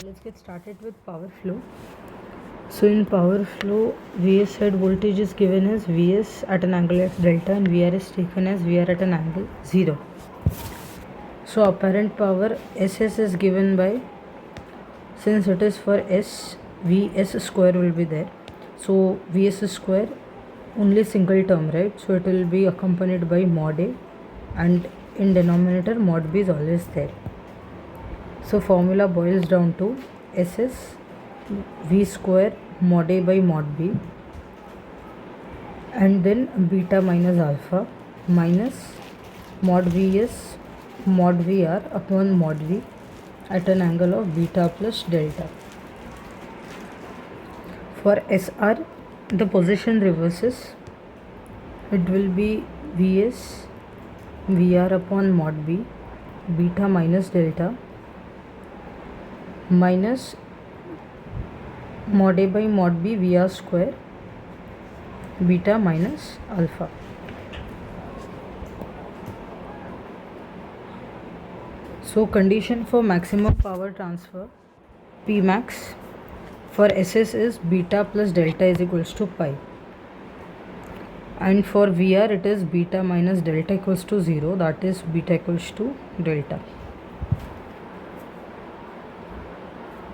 let's get started with power flow. So in power flow, Vs side voltage is given as Vs at an angle at delta and Vr is taken as Vr at an angle 0. So apparent power Ss is given by, since it is for S, Vs square will be there. So Vs square only single term, right? So it will be accompanied by mod A, and in denominator mod B is always there. So formula boils down to Ss V square mod A by mod B, and then beta minus alpha minus mod Vs mod Vr upon mod V at an angle of beta plus delta. For SR, the position reverses. It will be Vs Vr upon mod B beta minus delta minus mod A by mod B Vr square beta minus alpha. So condition for maximum power transfer Pmax for Ss is beta plus delta is equals to pi, and for Vr it is beta minus delta equals to 0, that is beta equals to delta.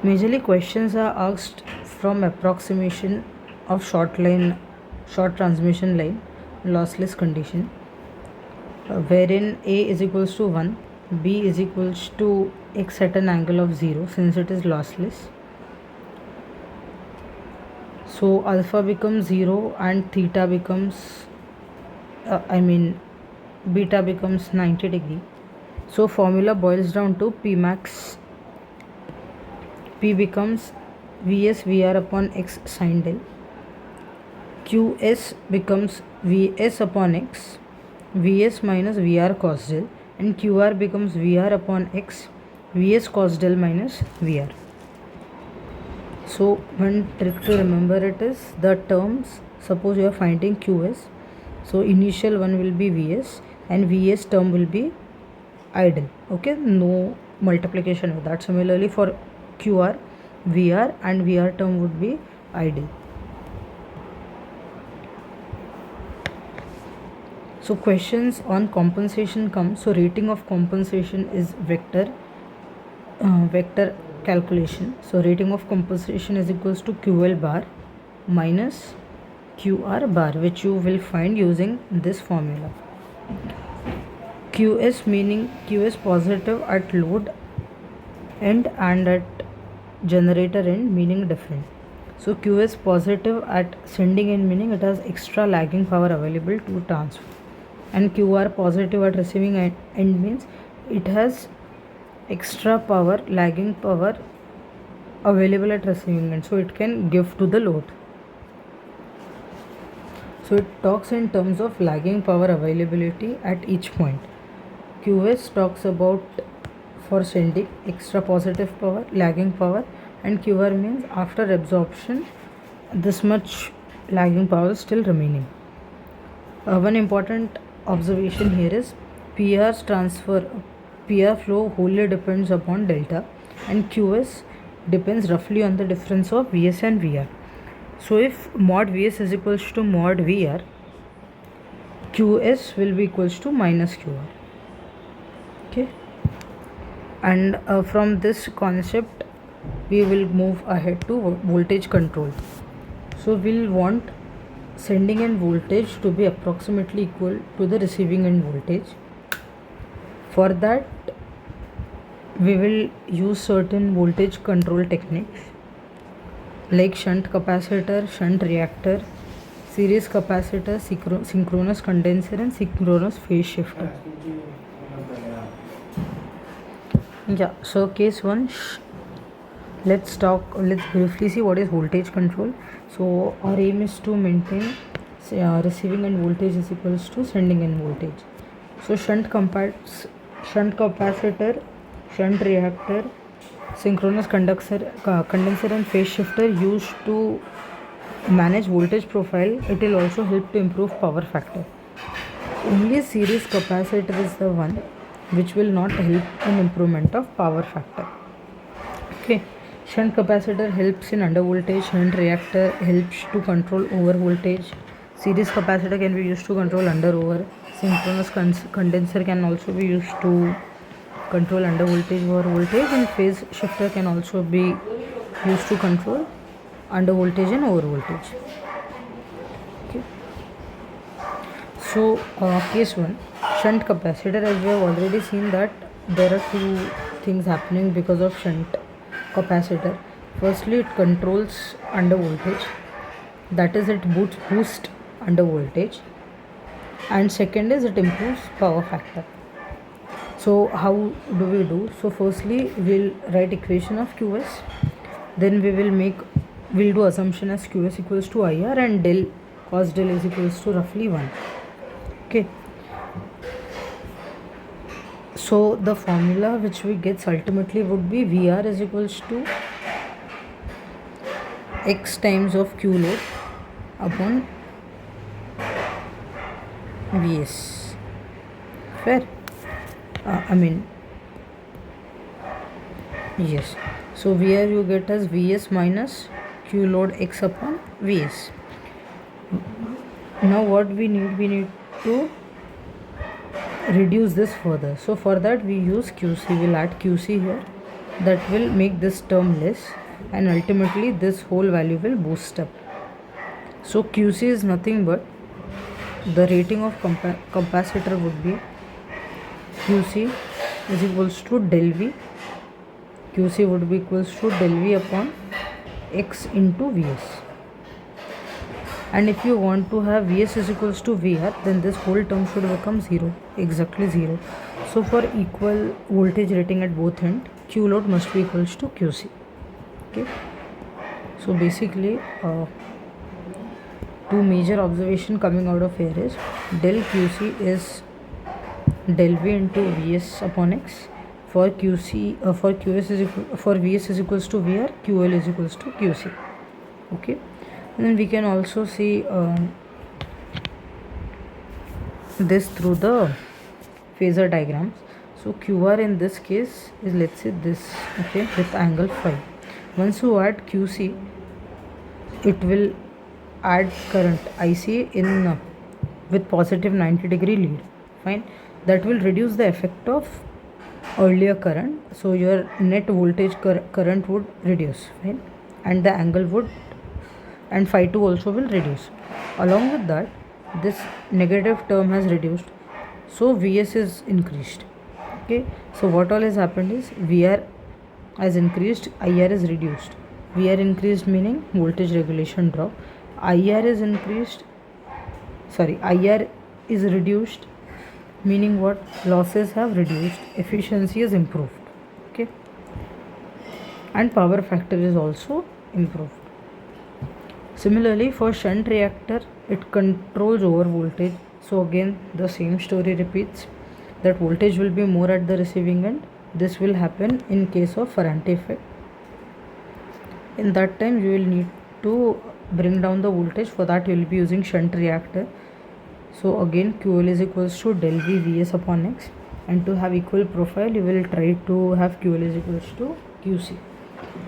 Majorly questions are asked from approximation of short transmission line lossless condition, wherein A is equals to 1, B is equals to x at an angle of 0 since it is lossless. So alpha becomes 0 and theta becomes beta becomes 90 degree. So formula boils down to Pmax. P becomes Vs Vr upon x sin del. Qs becomes Vs upon x, Vs minus Vr cos del, and Qr becomes Vr upon x, Vs cos del minus Vr. So one trick to remember it is the terms. Suppose you are finding Qs, so initial one will be Vs and Vs term will be idle. Okay, no multiplication with that. Similarly for Qr, Vr and Vr term would be idle. So questions on compensation come. So rating of compensation is vector calculation. So rating of compensation is equals to QL bar minus QR bar, which you will find using this formula. QS meaning QS positive at load end and at generator end, meaning different. So QS positive at sending end, meaning it has extra lagging power available to transfer, and QR positive at receiving end means it has extra power, lagging power available at receiving end, so it can give to the load. So it talks in terms of lagging power availability at each point. QS talks about for sending extra positive power, lagging power, and QR means after absorption this much lagging power is still remaining. One important observation here is PR's transfer, PR flow wholly depends upon delta, and QS depends roughly on the difference of Vs and Vr. So if mod Vs is equals to mod Vr, QS will be equals to minus QR. Okay, and from this concept we will move ahead to voltage control. So we'll want sending end voltage to be approximately equal to the receiving end voltage. For that we will use certain voltage control techniques like shunt capacitor, shunt reactor, series capacitor, synchronous condenser, and synchronous phase shifter. Yeah, so case 1, let's briefly see what is voltage control. So our aim is to maintain receiving end voltage is equals to sending end voltage. So shunt capacitor, shunt reactor, synchronous condenser and phase shifter used to manage voltage profile. It will also help to improve power factor. Only series capacitor is the one which will not help in improvement of power factor. Okay, Shunt capacitor helps in under voltage. Shunt reactor helps to control over voltage. Series capacitor can be used to control under over. Synchronous condenser can also be used to control under voltage over voltage, and phase shifter can also be used to control under voltage and over voltage. Okay. So case 1, shunt capacitor, as we have already seen that there are two things happening because of shunt capacitor. Firstly, it controls under voltage, that is it boosts under voltage, and second is it improves power factor. So how do we do? So firstly we'll write equation of QS, then we'll do assumption as QS equals to IR and del cos del is equals to roughly 1. Okay, so the formula which we get ultimately would be VR is equals to X times of Q load upon Vs. Fair? Yes. So VR you get as Vs minus Q load X upon Vs. Now what we need to reduce this further. So for that we use QC. We'll add QC here. That will make this term less, and ultimately this whole value will boost up. So QC is nothing but the rating of capacitor would be QC is equals to del V. QC would be equals to del V upon X into Vs. And if you want to have Vs is equals to VR, then this whole term should become 0, exactly 0. So for equal voltage rating at both ends, Q load must be equals to QC. Okay. So basically, two major observation coming out of here is del QC is del V into Vs upon X. For QC, for QS is for Vs is equals to VR, QL is equals to QC. Okay, and then we can also see this through the phasor diagrams. So QR in this case is, let's say, this, okay, with angle phi. Once you add QC, it will add current IC in with positive 90-degree lead. Fine, that will reduce the effect of earlier current, so your net voltage current would reduce. Fine, and the angle would, and phi 2 also will reduce. Along with that, this negative term has reduced, so Vs is increased. Okay, so what all has happened is VR has increased, IR is reduced. VR increased meaning voltage regulation drop. IR is reduced meaning what? Losses have reduced, efficiency is improved. Okay, and power factor is also improved. Similarly, for shunt reactor, it controls over voltage. So again the same story repeats, that voltage will be more at the receiving end. This will happen in case of Ferranti effect. In that time you will need to bring down the voltage. For that you will be using shunt reactor. So again QL is equals to del V Vs upon X, and to have equal profile you will try to have QL is equals to QC.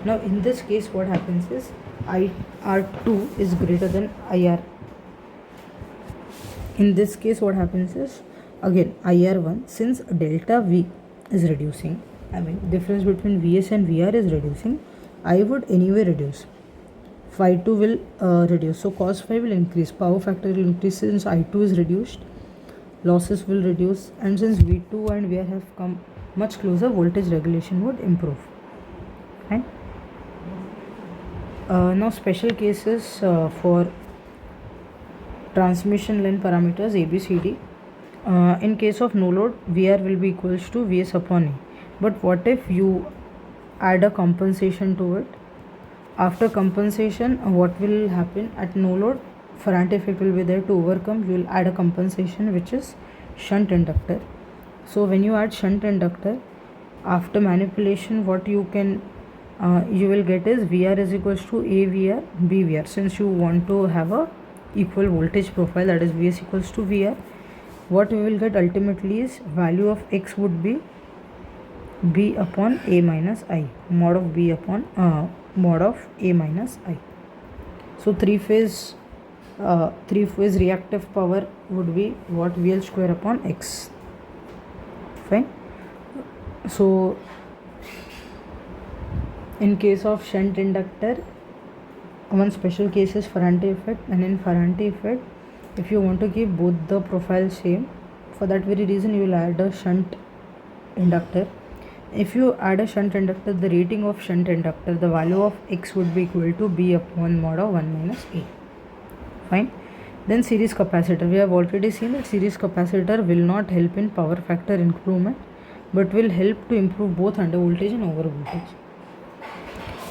Now in this case what happens is IR2 is greater than IR. In this case what happens is, again IR1, since delta V is reducing, difference between Vs and VR is reducing, I would anyway reduce. Phi 2 will reduce, so cos phi will increase, power factor will increase. Since I2 is reduced, losses will reduce, and since V2 and VR have come much closer, voltage regulation would improve. Right? Now special cases for transmission line parameters ABCD. In case of no load, VR will be equals to Vs upon A. But what if you add a compensation to it? After compensation, what will happen at no load? Ferranti effect will be there to overcome. You will add a compensation which is shunt inductor. So when you add shunt inductor, after manipulation, what you can you will get is VR is equals to AVR BVR. Since you want to have a equal voltage profile, that is Vs equals to VR, what we will get ultimately is value of X would be b upon a minus I, mod of b upon mod of a minus I. So three phase reactive power would be what, VL square upon X. Fine. So in case of shunt inductor, one special case is Ferranti effect, and in Ferranti effect, if you want to keep both the profiles same, for that very reason you will add a shunt inductor. If you add a shunt inductor, the rating of shunt inductor, the value of X would be equal to b upon mod of 1 minus a. Fine. Then series capacitor, we have already seen that series capacitor will not help in power factor improvement, but will help to improve both under voltage and over voltage.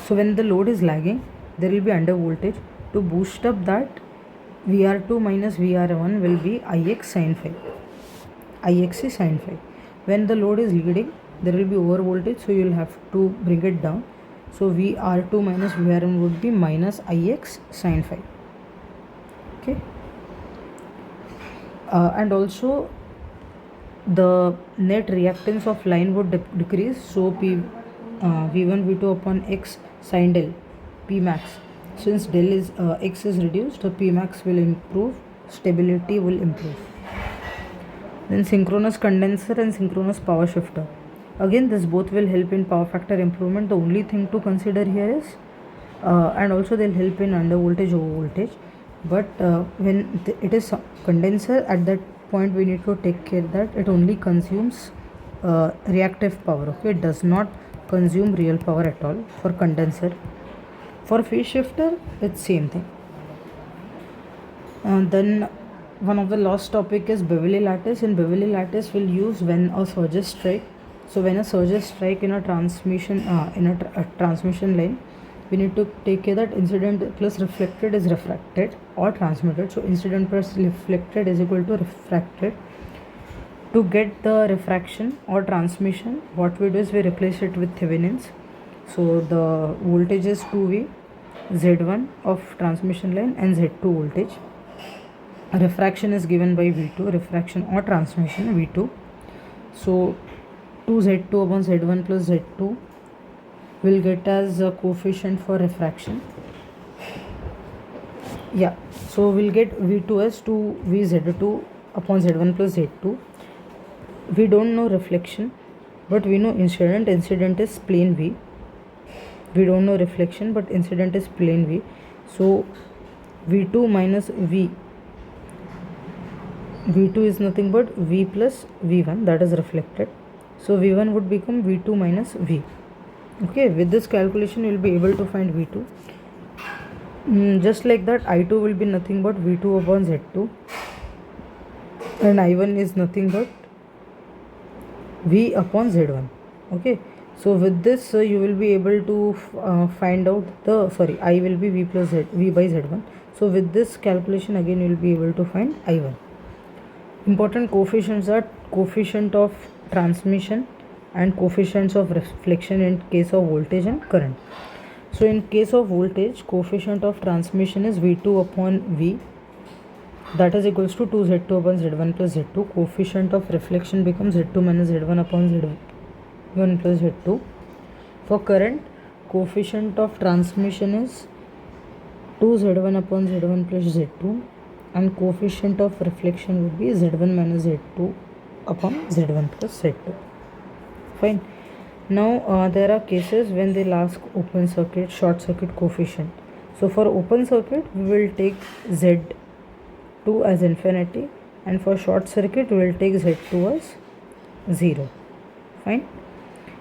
So when the load is lagging, there will be under voltage. To boost up that, VR2 minus VR1 will be Ix sin phi. Ix is sin phi. When the load is leading, there will be over voltage, so you will have to bring it down. So VR2 minus VR1 would be minus Ix sin phi. Okay. And also the net reactance of line would decrease. So V1 V2 upon X sin del P max. Since del is X is reduced, the P max will improve, stability will improve. Then synchronous condenser and synchronous power shifter. Again, this both will help in power factor improvement. The only thing to consider here is and also they'll help in under voltage, over voltage. But when it is condenser, at that point we need to take care that it only consumes reactive power. Okay, it does not consume real power at all for condenser. For phase shifter, it's same thing. Then one of the last topic is Beverly lattice. In Beverly lattice, we'll use when a surges strike. So when a surges strike in a transmission transmission line, we need to take care that incident plus reflected is refracted or transmitted. So incident plus reflected is equal to refracted. To get the refraction or transmission, what we do is we replace it with Thevenin's. So the voltage is 2V, Z1 of transmission line and Z2 voltage. Refraction is given by V2, refraction or transmission V2. So 2Z2 upon Z1 plus Z2 will get as a coefficient for refraction. Yeah, so we'll get V2 as 2VZ2 upon Z1 plus Z2. We don't know reflection, but we know incident. Incident is plane V. We don't know reflection, but incident is plane V. So V2 minus V. V2 is nothing but V plus V1, that is reflected. So V1 would become V2 minus V. Okay, with this calculation you will be able to find V2. Just like that, I2 will be nothing but V2 upon Z2, and I1 is nothing but V upon Z1. Okay, so with this you will be able to find out the I will be V plus Z, V by Z1. So with this calculation again you will be able to find I1. Important coefficients are coefficient of transmission and coefficients of reflection in case of voltage and current. So in case of voltage, coefficient of transmission is V2 upon V, that is equals to 2Z2 upon Z1 plus Z2. Coefficient of reflection becomes Z2 minus Z1 upon Z1 plus Z2. For current, coefficient of transmission is 2Z1 upon Z1 plus Z2, and coefficient of reflection would be Z1 minus Z2 upon Z1 plus Z2. Fine. Now there are cases when they'll ask open circuit, short circuit coefficient. So for open circuit we will take Z2 as infinity, and for short circuit we will take Z2 as 0. Fine.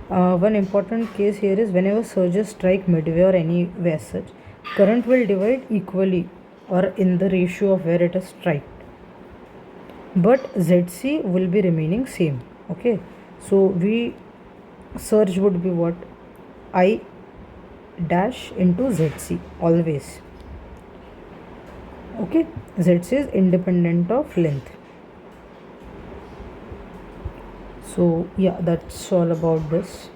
One important case here is whenever surges strike midway or anywhere such, current will divide equally or in the ratio of where it is struck, but ZC will be remaining same. Okay, so V surge would be what? I dash into ZC always. Okay, ZC is independent of length. So yeah, that's all about this.